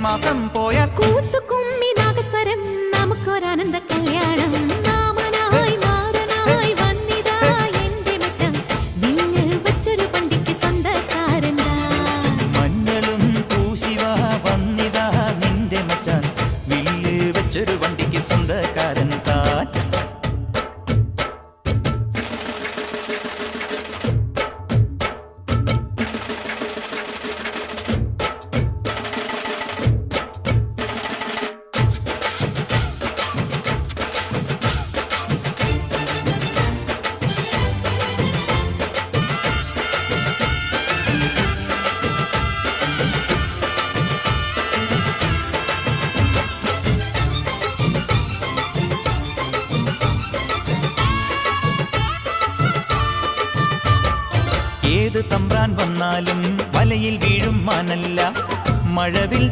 മാസം പോയ കൂത്തുകുമ്മി നാഗസ്വരം നമുക്കൊരാനന്ദ കല്യാണം മാമനായി മാറനായി വന്നിതാ എന്റെ മെച്ചം വില്ല് വെച്ചൊരു വണ്ടിക്ക് സ്വന്തക്കാരൻ മഞ്ഞളും പൂശിവ വന്നിതാ നിന്റെ മച്ചാൻ വില്ല് വെച്ചൊരു വണ്ടിക്ക് സ്വന്തക്കാരൻ താൻ ഏത് തമ്പ്രാൻ വന്നാലും വലയിൽ വീഴും മാനല്ല മഴവിൽ